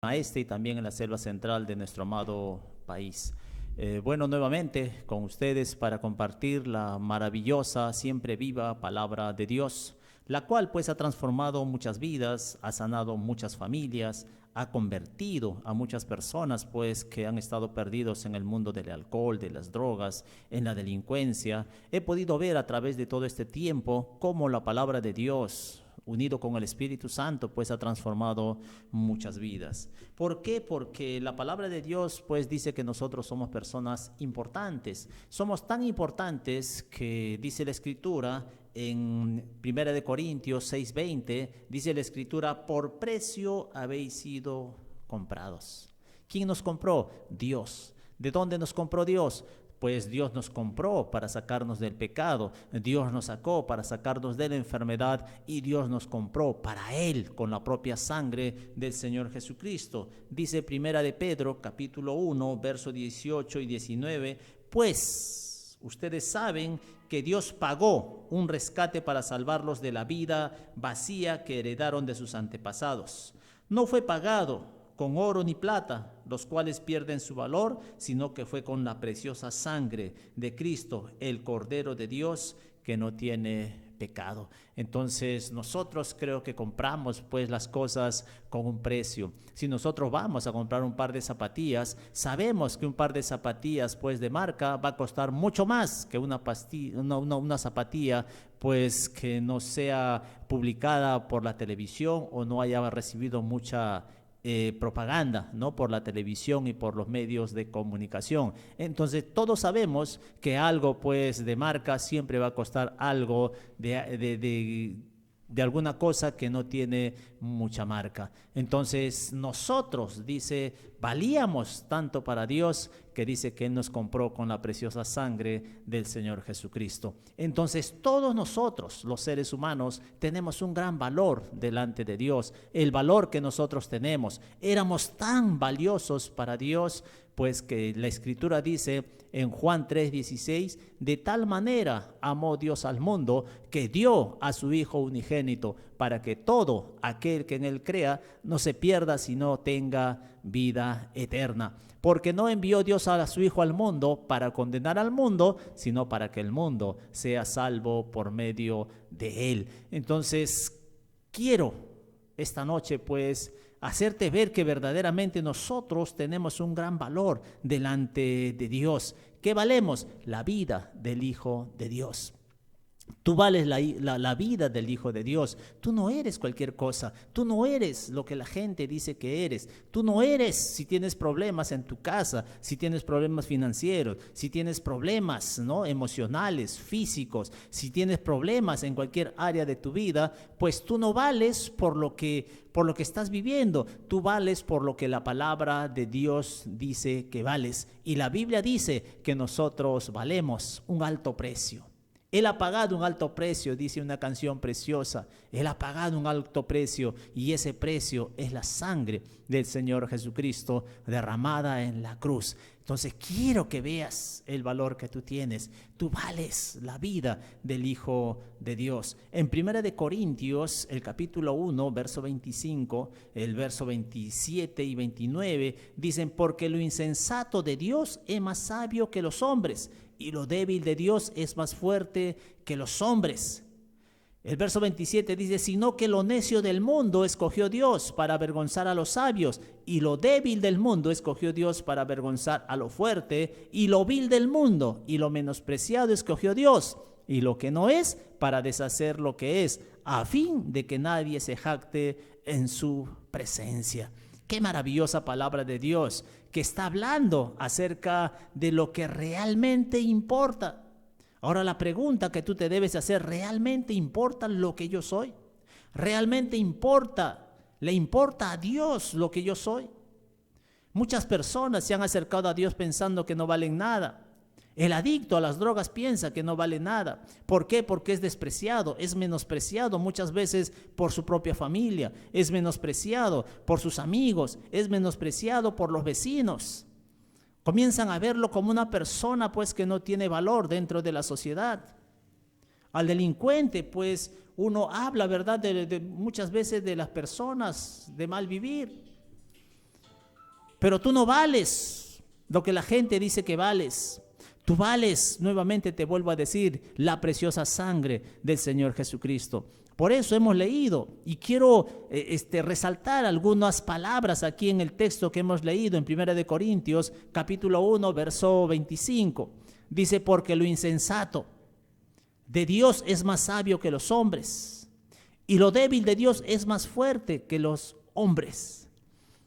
y también en la selva central de nuestro amado país. Bueno, nuevamente con ustedes para compartir la maravillosa, siempre viva palabra de Dios, la cual pues ha transformado muchas vidas, ha sanado muchas familias, ha convertido a muchas personas pues que han estado perdidos en el mundo del alcohol, de las drogas, en la delincuencia. He podido ver a través de todo este tiempo cómo la palabra de Dios, unido con el Espíritu Santo, pues ha transformado muchas vidas. ¿Por qué? Porque la palabra de Dios pues dice que nosotros somos personas importantes. Somos tan importantes que dice la Escritura en 1 Corintios 6:20, dice la Escritura: por precio habéis sido comprados. ¿Quién nos compró? Dios. ¿De dónde nos compró Dios? Pues Dios nos compró para sacarnos del pecado, Dios nos sacó para sacarnos de la enfermedad y Dios nos compró para Él con la propia sangre del Señor Jesucristo. Dice Primera de Pedro, capítulo 1, verso 18 y 19, pues ustedes saben que Dios pagó un rescate para salvarlos de la vida vacía que heredaron de sus antepasados. No fue pagado con oro ni plata, los cuales pierden su valor, sino que fue con la preciosa sangre de Cristo, el Cordero de Dios, que no tiene pecado. Entonces nosotros creo que compramos pues las cosas con un precio. Si nosotros vamos a comprar un par de zapatillas, sabemos que un par de zapatillas pues de marca va a costar mucho más que una zapatilla pues que no sea publicada por la televisión o no haya recibido mucha propaganda, ¿no? Por la televisión y por los medios de comunicación. Entonces todos sabemos que algo pues de marca siempre va a costar algo de alguna cosa que no tiene mucha marca. Entonces nosotros, dice, valíamos tanto para Dios que dice que Él nos compró con la preciosa sangre del Señor Jesucristo. Entonces todos nosotros, los seres humanos, tenemos un gran valor delante de Dios. El valor que nosotros tenemos, éramos tan valiosos para Dios, pues que la Escritura dice en Juan 3:16, de tal manera amó Dios al mundo que dio a su Hijo unigénito para que todo aquel que en Él crea no se pierda, sino tenga vida eterna. Porque no envió Dios a su Hijo al mundo para condenar al mundo, sino para que el mundo sea salvo por medio de Él. Entonces, quiero esta noche pues hacerte ver que verdaderamente nosotros tenemos un gran valor delante de Dios. ¿Qué valemos? La vida del Hijo de Dios. Tú vales la vida del Hijo de Dios. Tú no eres cualquier cosa. Tú no eres lo que la gente dice que eres. Tú no eres si tienes problemas en tu casa, si tienes problemas financieros, si tienes problemas, ¿no?, emocionales, físicos, si tienes problemas en cualquier área de tu vida, pues tú no vales por lo que estás viviendo. Tú vales por lo que la palabra de Dios dice que vales. Y la Biblia dice que nosotros valemos un alto precio. Él ha pagado un alto precio, dice una canción preciosa. Él ha pagado un alto precio y ese precio es la sangre del Señor Jesucristo derramada en la cruz. Entonces quiero que veas el valor que tú tienes. Tú vales la vida del Hijo de Dios. En 1 Corintios, el capítulo 1, verso 25, el verso 27 y 29, dicen: porque lo insensato de Dios es más sabio que los hombres, y lo débil de Dios es más fuerte que los hombres. El verso 27 dice: sino que lo necio del mundo escogió Dios para avergonzar a los sabios, y lo débil del mundo escogió Dios para avergonzar a lo fuerte, y lo vil del mundo y lo menospreciado escogió Dios, y lo que no es, para deshacer lo que es, a fin de que nadie se jacte en su presencia. Qué maravillosa palabra de Dios, que está hablando acerca de lo que realmente importa. Ahora la pregunta que tú te debes hacer: ¿realmente importa lo que yo soy? ¿Realmente importa? ¿Le importa a Dios lo que yo soy? Muchas personas se han acercado a Dios pensando que no valen nada. El adicto a las drogas piensa que no vale nada. ¿Por qué? Porque es despreciado, es menospreciado muchas veces por su propia familia, es menospreciado por sus amigos, es menospreciado por los vecinos. Comienzan a verlo como una persona pues que no tiene valor dentro de la sociedad. Al delincuente pues uno habla, ¿verdad?, de muchas veces de las personas de mal vivir. pero tú no vales lo que la gente dice que vales. Tú vales, nuevamente te vuelvo a decir, la preciosa sangre del Señor Jesucristo. Por eso hemos leído, y quiero resaltar algunas palabras aquí en el texto que hemos leído en 1 Corintios, capítulo 1, verso 25. Dice, porque lo insensato de Dios es más sabio que los hombres, y lo débil de Dios es más fuerte que los hombres.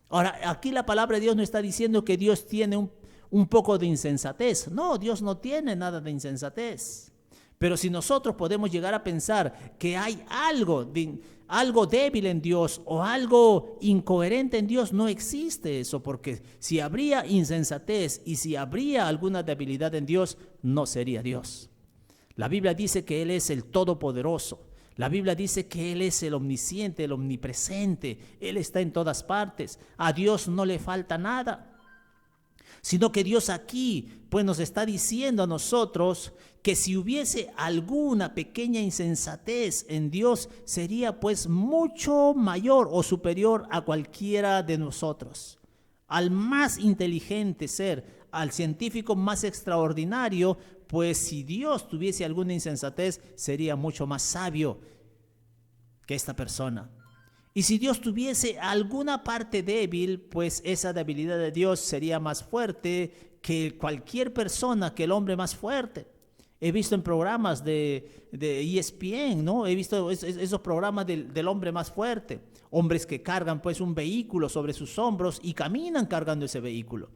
Ahora, aquí la palabra de Dios no está diciendo que Dios tiene un poco de insensatez. No, Dios no tiene nada de insensatez. Pero si nosotros podemos llegar a pensar que hay algo débil en Dios o algo incoherente en Dios, no existe eso, porque si habría insensatez y si habría alguna debilidad en Dios, no sería Dios. La Biblia dice que Él es el Todopoderoso. La Biblia dice que Él es el omnisciente, el omnipresente. Él está en todas partes. A Dios no le falta nada. Sino que Dios aquí pues nos está diciendo a nosotros que si hubiese alguna pequeña insensatez en Dios, sería pues mucho mayor o superior a cualquiera de nosotros. Al más inteligente ser, al científico más extraordinario, pues si Dios tuviese alguna insensatez, sería mucho más sabio que esta persona. Y si Dios tuviese alguna parte débil, pues esa debilidad de Dios sería más fuerte que cualquier persona, que el hombre más fuerte. He visto en programas de ESPN, ¿no? He visto esos programas del hombre más fuerte. Hombres que cargan pues un vehículo sobre sus hombros y caminan cargando ese vehículo.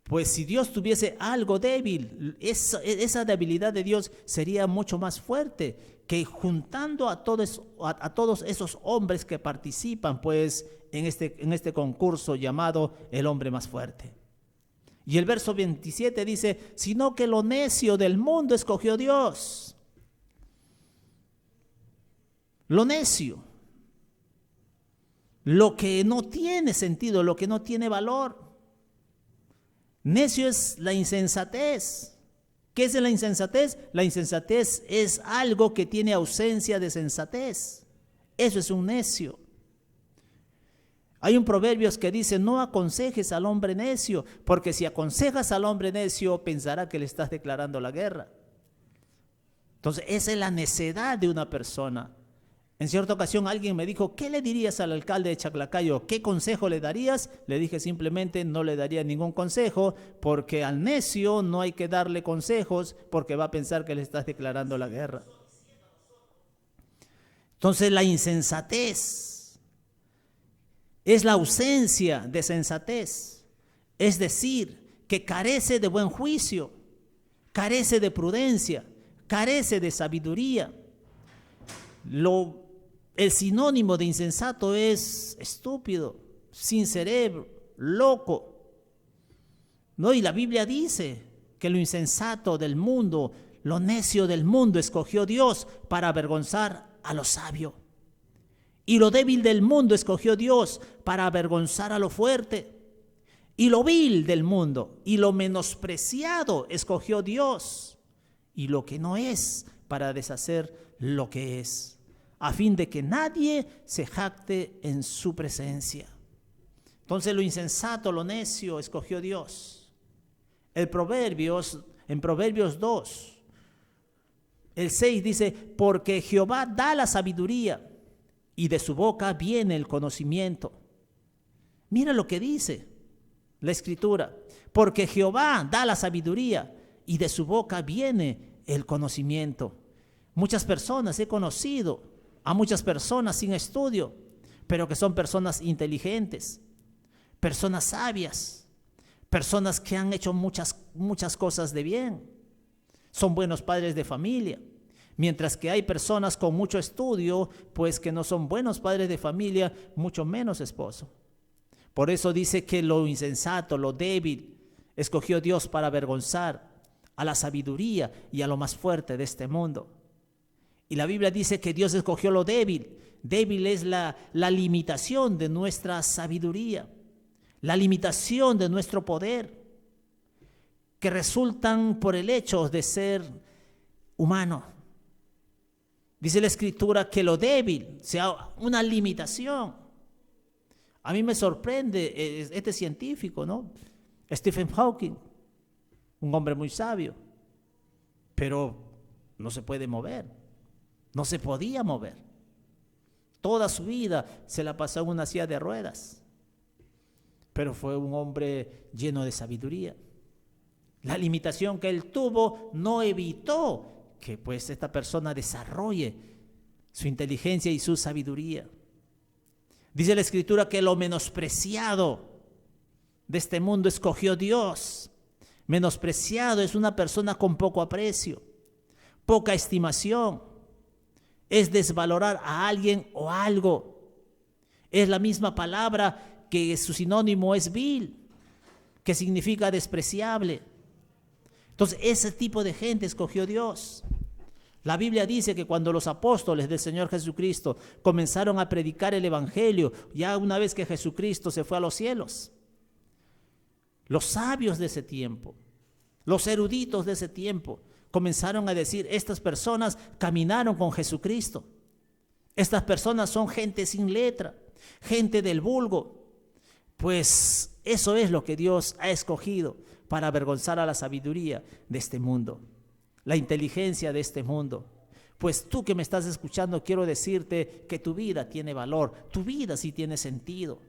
Pues si Dios tuviese algo débil, esa debilidad de Dios sería mucho más fuerte que juntando a todos esos hombres que participan pues en este concurso llamado el hombre más fuerte. Y el verso 27 dice, sino que lo necio del mundo escogió Dios. Lo necio, lo que no tiene sentido, lo que no tiene valor. Necio es la insensatez. ¿Qué es la insensatez? La insensatez es algo que tiene ausencia de sensatez. Eso es un necio. Hay un proverbio que dice, no aconsejes al hombre necio, porque si aconsejas al hombre necio, pensará que le estás declarando la guerra. Entonces, esa es la necedad de una persona. En cierta ocasión alguien me dijo, ¿qué le dirías al alcalde de Chaclacayo? ¿Qué consejo le darías? Le dije simplemente, no le daría ningún consejo, porque al necio no hay que darle consejos, porque va a pensar que le estás declarando la guerra. Entonces, la insensatez es la ausencia de sensatez, es decir, que carece de buen juicio, carece de prudencia, carece de sabiduría. El sinónimo de insensato es estúpido, sin cerebro, loco. ¿No? Y la Biblia dice que lo insensato del mundo, lo necio del mundo escogió Dios para avergonzar a lo sabio. Y lo débil del mundo escogió Dios para avergonzar a lo fuerte. Y lo vil del mundo y lo menospreciado escogió Dios. Y lo que no es para deshacer lo que es, a fin de que nadie se jacte en su presencia. Entonces lo insensato, lo necio escogió Dios. En Proverbios 2, el 6 dice, porque Jehová da la sabiduría, y de su boca viene el conocimiento. Mira lo que dice la Escritura. Porque Jehová da la sabiduría y de su boca viene el conocimiento. Muchas personas he conocido, a muchas personas sin estudio, pero que son personas inteligentes, personas sabias, personas que han hecho muchas cosas de bien. Son buenos padres de familia. Mientras que hay personas con mucho estudio, pues que no son buenos padres de familia, mucho menos esposo. Por eso dice que lo insensato, lo débil, escogió Dios para avergonzar a la sabiduría y a lo más fuerte de este mundo. Y la Biblia dice que Dios escogió lo débil. Débil es la limitación de nuestra sabiduría, la limitación de nuestro poder, que resultan por el hecho de ser humano. Dice la Escritura que lo débil sea una limitación. A mí me sorprende este científico, ¿no? Stephen Hawking, un hombre muy sabio, pero no se puede mover, no se podía mover. Toda su vida se la pasó en una silla de ruedas, pero fue un hombre lleno de sabiduría. La limitación que él tuvo no evitó que pues esta persona desarrolle su inteligencia y su sabiduría. Dice la Escritura que lo menospreciado de este mundo escogió Dios. Menospreciado es una persona con poco aprecio, poca estimación. Es desvalorar a alguien o algo. Es la misma palabra que su sinónimo es vil, que significa despreciable. Entonces, ese tipo de gente escogió Dios. La Biblia dice que cuando los apóstoles del Señor Jesucristo comenzaron a predicar el Evangelio, ya una vez que Jesucristo se fue a los cielos, los sabios de ese tiempo, los eruditos de ese tiempo, comenzaron a decir, estas personas caminaron con Jesucristo. Estas personas son gente sin letra, gente del vulgo. Pues eso es lo que Dios ha escogido para avergonzar a la sabiduría de este mundo, la inteligencia de este mundo. Pues tú que me estás escuchando, quiero decirte que tu vida tiene valor, tu vida sí tiene sentido.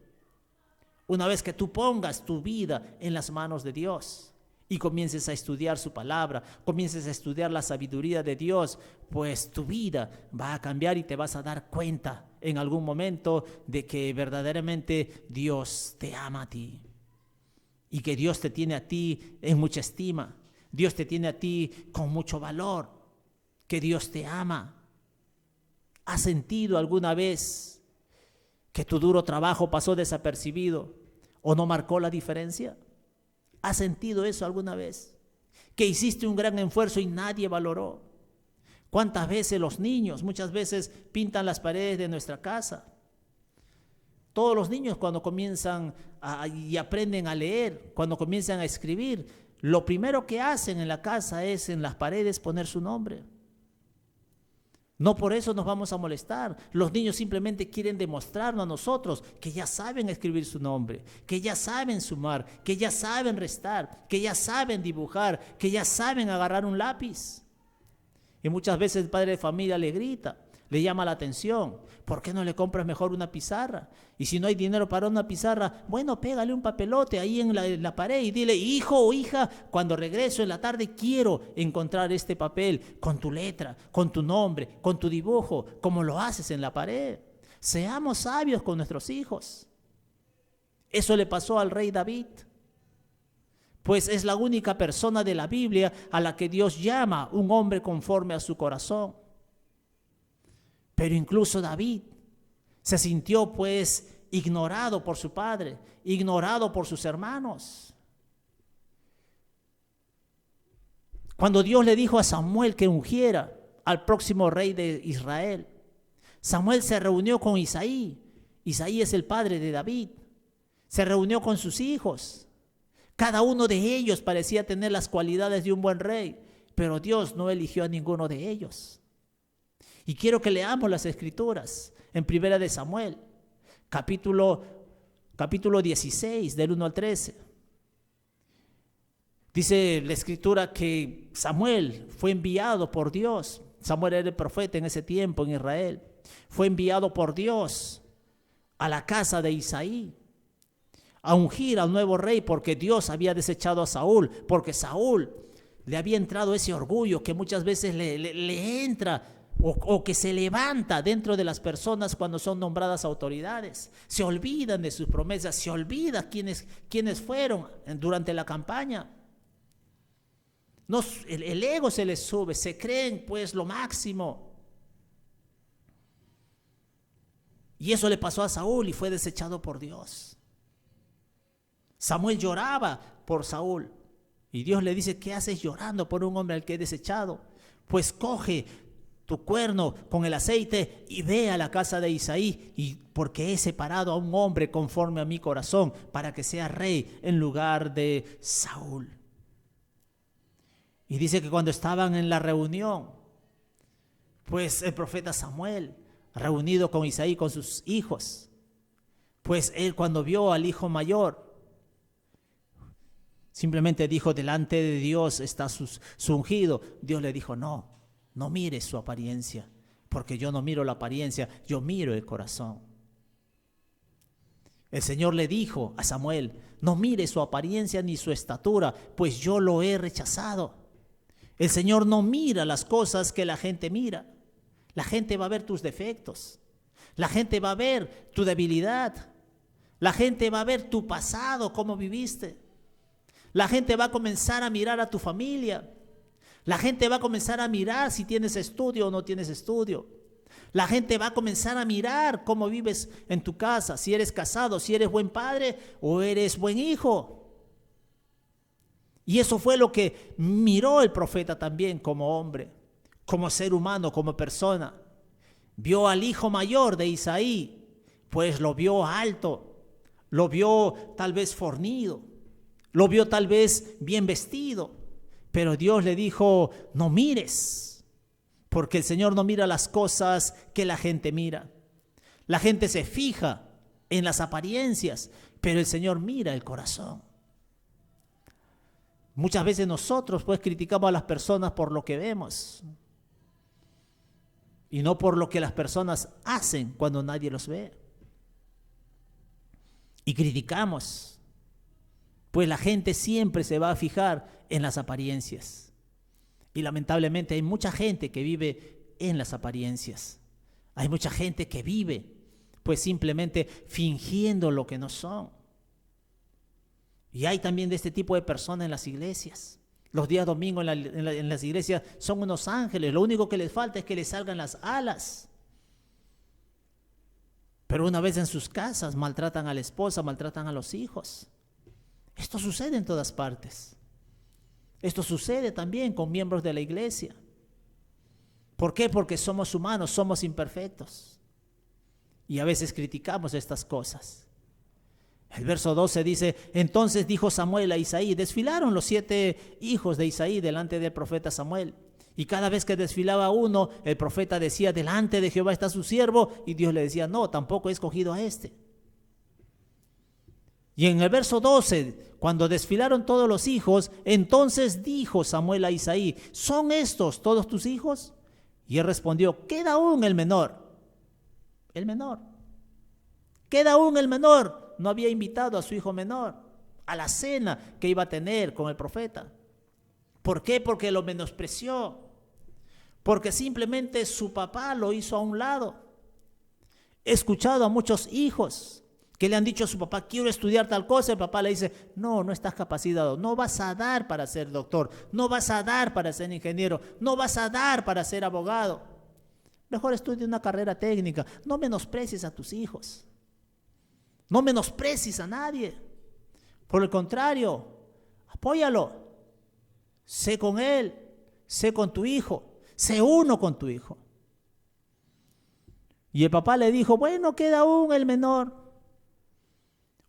Una vez que tú pongas tu vida en las manos de Dios y comiences a estudiar su palabra, comiences a estudiar la sabiduría de Dios, pues tu vida va a cambiar y te vas a dar cuenta en algún momento de que verdaderamente Dios te ama a ti y que Dios te tiene a ti en mucha estima. Dios te tiene a ti con mucho valor, que Dios te ama. ¿Has sentido alguna vez que tu duro trabajo pasó desapercibido o no marcó la diferencia? ¿Has sentido eso alguna vez? Que hiciste un gran esfuerzo y nadie valoró. ¿Cuántas veces los niños muchas veces pintan las paredes de nuestra casa? Todos los niños cuando comienzan y aprenden a leer, cuando comienzan a escribir, lo primero que hacen en la casa es en las paredes poner su nombre. No por eso nos vamos a molestar. Los niños simplemente quieren demostrarnos a nosotros que ya saben escribir su nombre, que ya saben sumar, que ya saben restar, que ya saben dibujar, que ya saben agarrar un lápiz. Y muchas veces el padre de familia le grita, le llama la atención. ¿Por qué no le compras mejor una pizarra? Y si no hay dinero para una pizarra, bueno, pégale un papelote ahí en la pared y dile, hijo o hija, cuando regreso en la tarde quiero encontrar este papel con tu letra, con tu nombre, con tu dibujo, como lo haces en la pared. Seamos sabios con nuestros hijos. Eso le pasó al rey David. Pues es la única persona de la Biblia a la que Dios llama un hombre conforme a su corazón. Pero incluso David se sintió pues ignorado por su padre, ignorado por sus hermanos. Cuando Dios le dijo a Samuel que ungiera al próximo rey de Israel, Samuel se reunió con Isaí. Isaí es el padre de David. Se reunió con sus hijos. Cada uno de ellos parecía tener las cualidades de un buen rey, pero Dios no eligió a ninguno de ellos. Y quiero que leamos las Escrituras en Primera de Samuel, capítulo 16, del 1 al 13. Dice la Escritura que Samuel fue enviado por Dios. Samuel era el profeta en ese tiempo en Israel. Fue enviado por Dios a la casa de Isaí a ungir al nuevo rey, porque Dios había desechado a Saúl, porque Saúl le había entrado ese orgullo que muchas veces le entra o que se levanta dentro de las personas cuando son nombradas autoridades. Se olvidan de sus promesas, se olvidan quiénes fueron durante la campaña. No, el ego se les sube, se creen pues lo máximo. Y eso le pasó a Saúl y fue desechado por Dios. Samuel lloraba por Saúl y Dios le dice, ¿qué haces llorando por un hombre al que he desechado? Pues coge tu cuerno con el aceite y ve a la casa de Isaí, y porque he separado a un hombre conforme a mi corazón para que sea rey en lugar de Saúl. Y dice que cuando estaban en la reunión, pues el profeta Samuel, reunido con Isaí, con sus hijos, Pues él, cuando vio al hijo mayor, simplemente dijo: delante de Dios está su ungido. Dios le dijo: no mires su apariencia, porque yo no miro la apariencia, yo miro el corazón. El Señor le dijo a Samuel: no mire su apariencia ni su estatura, pues yo lo he rechazado. El Señor no mira las cosas que la gente mira. La gente va a ver tus defectos. La gente va a ver tu debilidad. La gente va a ver tu pasado, cómo viviste. La gente va a comenzar a mirar a tu familia. La gente va a comenzar a mirar si tienes estudio o no tienes estudio. La gente va a comenzar a mirar cómo vives en tu casa, si eres casado, si eres buen padre o eres buen hijo. Y eso fue lo que miró el profeta también como hombre, como ser humano, como persona. Vio al hijo mayor de Isaí, pues lo vio alto, lo vio tal vez fornido, lo vio tal vez bien vestido, pero Dios le dijo: no mires, porque el Señor no mira las cosas que la gente mira. La gente se fija en las apariencias, pero el Señor mira el corazón. Muchas veces nosotros pues criticamos a las personas por lo que vemos y no por lo que las personas hacen cuando nadie los ve. Y criticamos, pues la gente siempre se va a fijar en las apariencias. Y lamentablemente hay mucha gente que vive en las apariencias. Hay mucha gente que vive pues simplemente fingiendo lo que no son. Y hay también de este tipo de personas en las iglesias. Los días domingos en las iglesias son unos ángeles. Lo único que les falta es que les salgan las alas. Pero una vez en sus casas maltratan a la esposa, maltratan a los hijos. Esto sucede en todas partes. Esto sucede también con miembros de la iglesia. ¿Por qué? Porque somos humanos, somos imperfectos. Y a veces criticamos estas cosas. El verso 12 dice: entonces dijo Samuel a Isaí. Desfilaron los 7 hijos de Isaí delante del profeta Samuel. Y cada vez que desfilaba uno, el profeta decía: delante de Jehová está su siervo. Y Dios le decía: no, tampoco he escogido a este. Y en el verso 12, cuando desfilaron todos los hijos, entonces dijo Samuel a Isaí: ¿son estos todos tus hijos? Y él respondió: queda aún el menor. El menor. Queda aún el menor. No había invitado a su hijo menor a la cena que iba a tener con el profeta. ¿Por qué? Porque lo menospreció. Porque simplemente su papá lo hizo a un lado. He escuchado a muchos hijos que le han dicho a su papá: quiero estudiar tal cosa. El papá le dice: no estás capacitado, no vas a dar para ser doctor, no vas a dar para ser ingeniero, no vas a dar para ser abogado. Mejor estudia una carrera técnica. No menosprecies a tus hijos. No menosprecies a nadie. Por el contrario, apóyalo. Sé con él, sé con tu hijo, sé uno con tu hijo. Y el papá le dijo: bueno, queda aún el menor,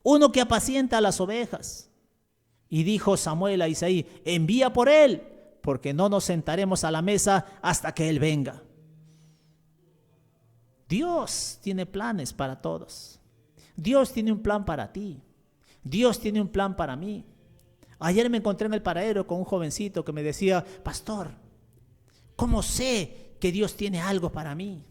uno que apacienta a las ovejas. Y dijo Samuel a Isaí: envía por él, porque no nos sentaremos a la mesa hasta que él venga. Dios tiene planes para todos. Dios tiene un plan para ti. Dios tiene un plan para mí. Ayer me encontré en el paradero con un jovencito que me decía: pastor, ¿cómo sé que Dios tiene algo para mí?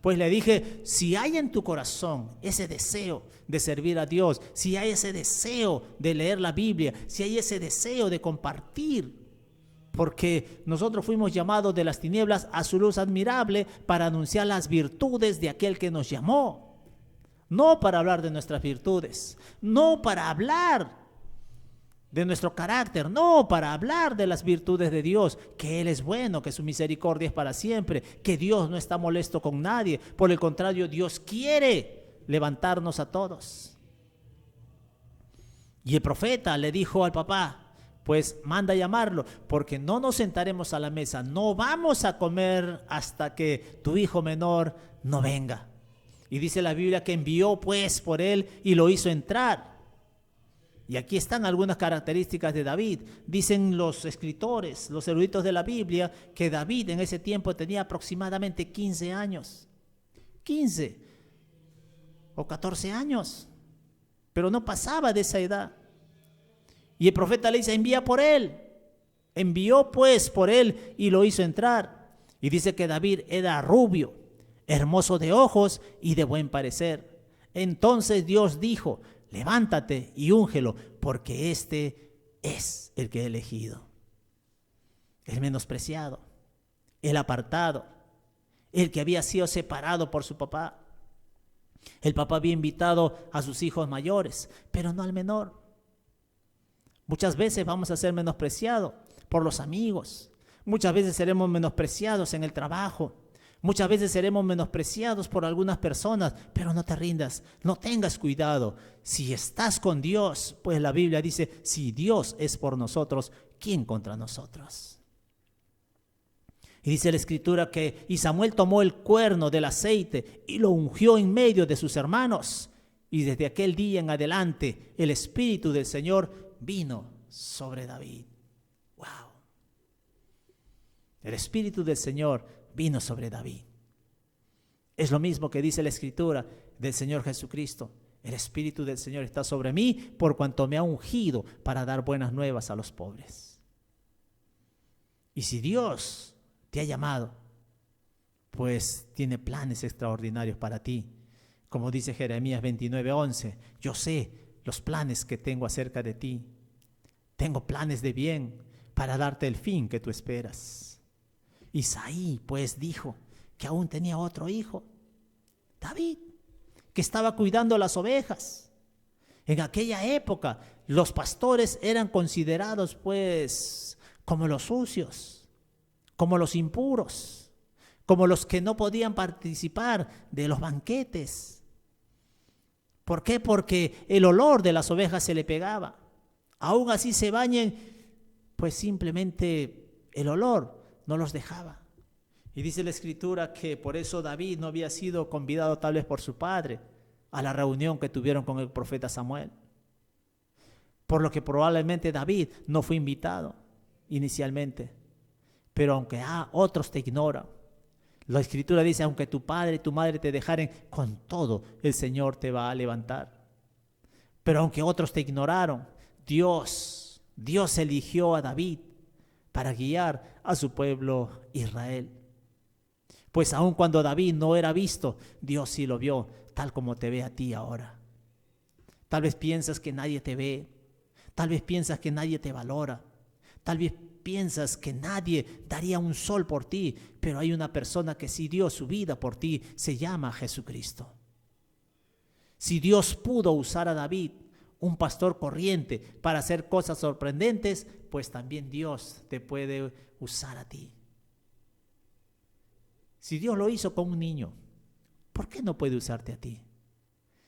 Pues le dije: si hay en tu corazón ese deseo de servir a Dios, si hay ese deseo de leer la Biblia, si hay ese deseo de compartir, porque nosotros fuimos llamados de las tinieblas a su luz admirable para anunciar las virtudes de aquel que nos llamó. No para hablar de nuestras virtudes, no para hablar de nuestro carácter, no para hablar de las virtudes de Dios, que Él es bueno, que su misericordia es para siempre, que Dios no está molesto con nadie. Por el contrario, Dios quiere levantarnos a todos. Y el profeta le dijo al papá: pues manda a llamarlo, porque no nos sentaremos a la mesa, no vamos a comer hasta que tu hijo menor no venga. Y dice la Biblia que envió pues por él y lo hizo entrar. Y aquí están algunas características de David. Dicen los escritores, los eruditos de la Biblia, que David en ese tiempo tenía aproximadamente 15 años. 15. o 14 años, pero no pasaba de esa edad. Y el profeta le dice, envía por él. Envió pues por él y lo hizo entrar. Y dice que David era rubio, hermoso de ojos y de buen parecer. Entonces Dios dijo, levántate y úngelo, porque este es el que he elegido. El menospreciado, el apartado, el que había sido separado por su papá. El papá había invitado a sus hijos mayores, pero no al menor. Muchas veces vamos a ser menospreciados por los amigos. Muchas veces seremos menospreciados en el trabajo. Muchas veces seremos menospreciados por algunas personas, pero no te rindas, no tengas cuidado. Si estás con Dios, pues la Biblia dice, si Dios es por nosotros, ¿quién contra nosotros? Y dice la Escritura que y Samuel tomó el cuerno del aceite y lo ungió en medio de sus hermanos. Y desde aquel día en adelante el Espíritu del Señor vino sobre David. ¡Wow! El Espíritu del Señor vino sobre David. Es lo mismo que dice la Escritura del Señor Jesucristo. El Espíritu del Señor está sobre mí por cuanto me ha ungido para dar buenas nuevas a los pobres. Y si Dios te ha llamado, pues tiene planes extraordinarios para ti. Como dice Jeremías 29:11, yo sé los planes que tengo acerca de ti. Tengo planes de bien para darte el fin que tú esperas. Isaí pues dijo que aún tenía otro hijo, David, que estaba cuidando las ovejas. En aquella época los pastores eran considerados pues como los sucios, como los impuros, como los que no podían participar de los banquetes. ¿Por qué? Porque el olor de las ovejas se le pegaba. Aún así se bañen, pues simplemente el olor no los dejaba. Y dice la Escritura que por eso David no había sido convidado tal vez por su padre a la reunión que tuvieron con el profeta Samuel. Por lo que probablemente David no fue invitado inicialmente. Pero aunque otros te ignoran, la Escritura dice, aunque tu padre y tu madre te dejaren, con todo el Señor te va a levantar. Pero aunque otros te ignoraron, Dios eligió a David para guiar a su pueblo Israel. Pues aun cuando David no era visto, Dios sí lo vio, tal como te ve a ti ahora. Tal vez piensas que nadie te ve, tal vez piensas que nadie te valora, tal vez piensas que nadie daría un sol por ti, pero hay una persona que sí dio su vida por ti, se llama Jesucristo. Si Dios pudo usar a David, un pastor corriente, para hacer cosas sorprendentes, pues también Dios te puede usar a ti. Si Dios lo hizo con un niño, ¿por qué no puede usarte a ti?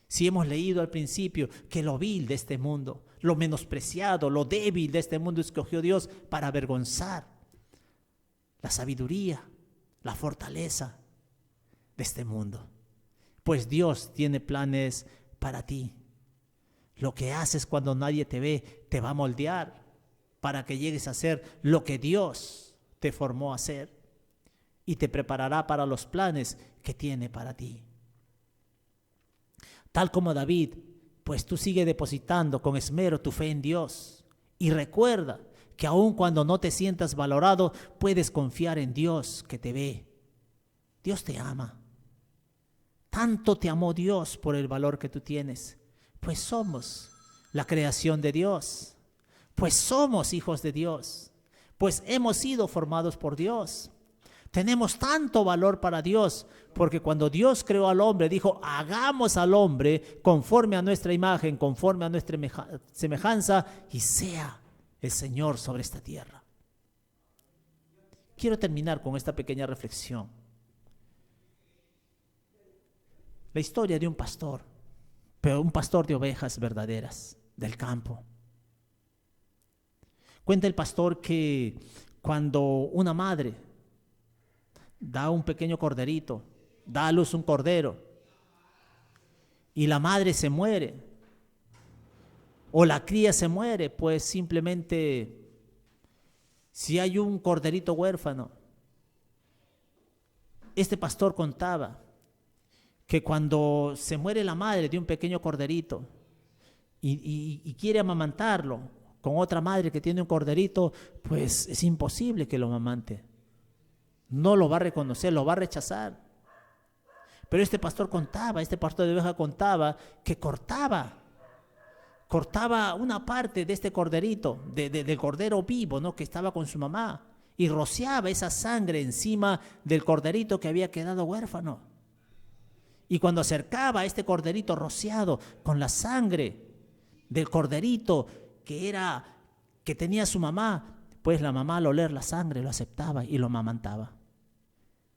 Si hemos leído al principio que lo vil de este mundo, lo menospreciado, lo débil de este mundo escogió Dios para avergonzar la sabiduría, la fortaleza de este mundo. Pues Dios tiene planes para ti. Lo que haces cuando nadie te ve te va a moldear para que llegues a ser lo que Dios te formó a ser y te preparará para los planes que tiene para ti. Tal como David, pues tú sigue depositando con esmero tu fe en Dios y recuerda que aun cuando no te sientas valorado, puedes confiar en Dios que te ve. Dios te ama. Tanto te amó Dios por el valor que tú tienes. Pues somos la creación de Dios. Pues somos hijos de Dios. Pues hemos sido formados por Dios. Tenemos tanto valor para Dios, porque cuando Dios creó al hombre, dijo, hagamos al hombre conforme a nuestra imagen, conforme a nuestra semejanza, y sea el Señor sobre esta tierra. Quiero terminar con esta pequeña reflexión. La historia de un pastor, pero un pastor de ovejas verdaderas del campo. Cuenta el pastor que cuando una madre da un pequeño corderito, da a luz un cordero, y la madre se muere, o la cría se muere, pues simplemente, si hay un corderito huérfano, este pastor contaba que cuando se muere la madre de un pequeño corderito y quiere amamantarlo con otra madre que tiene un corderito, pues es imposible que lo amamante. No lo va a reconocer, lo va a rechazar. Pero este pastor de oveja contaba que cortaba una parte de este corderito, del cordero vivo, ¿no?, que estaba con su mamá, y rociaba esa sangre encima del corderito que había quedado huérfano. Y cuando acercaba a este corderito rociado con la sangre del corderito que tenía su mamá, pues la mamá al oler la sangre lo aceptaba y lo amamantaba.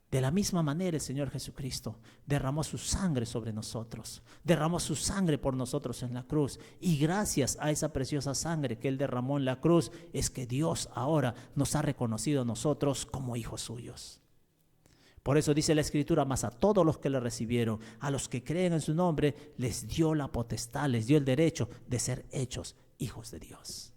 De la misma manera el Señor Jesucristo derramó su sangre sobre nosotros, derramó su sangre por nosotros en la cruz, y gracias a esa preciosa sangre que Él derramó en la cruz es que Dios ahora nos ha reconocido a nosotros como hijos suyos. Por eso dice la Escritura: mas a todos los que le recibieron, a los que creen en su nombre, les dio la potestad, les dio el derecho de ser hechos hijos de Dios.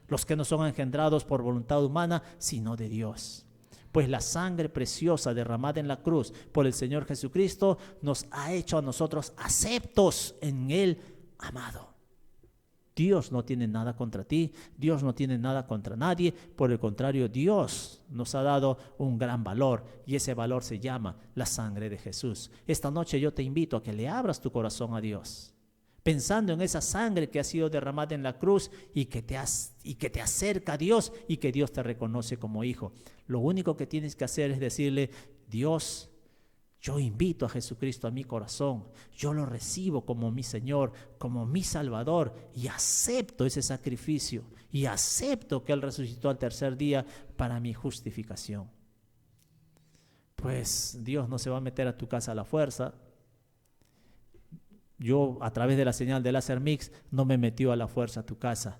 Los que no son engendrados por voluntad humana, sino de Dios. Pues la sangre preciosa derramada en la cruz por el Señor Jesucristo nos ha hecho a nosotros aceptos en Él, amado. Dios no tiene nada contra ti, Dios no tiene nada contra nadie. Por el contrario, Dios nos ha dado un gran valor, y ese valor se llama la sangre de Jesús. Esta noche yo te invito a que le abras tu corazón a Dios, pensando en esa sangre que ha sido derramada en la cruz y que te acerca a Dios, y que Dios te reconoce como hijo. Lo único que tienes que hacer es decirle: Dios, yo invito a Jesucristo a mi corazón, yo lo recibo como mi Señor, como mi Salvador, y acepto ese sacrificio, y acepto que Él resucitó al tercer día para mi justificación. Pues Dios no se va a meter a tu casa a la fuerza. Yo, a través de la señal de Láser Mix, no me metió a la fuerza a tu casa.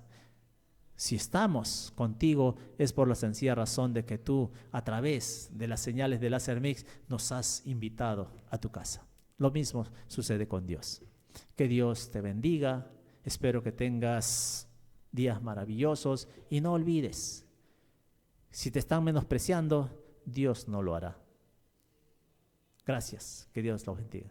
Si estamos contigo es por la sencilla razón de que tú, a través de las señales de Láser Mix, nos has invitado a tu casa. Lo mismo sucede con Dios. Que Dios te bendiga. Espero que tengas días maravillosos, y no olvides, si te están menospreciando, Dios no lo hará. Gracias. Que Dios los bendiga.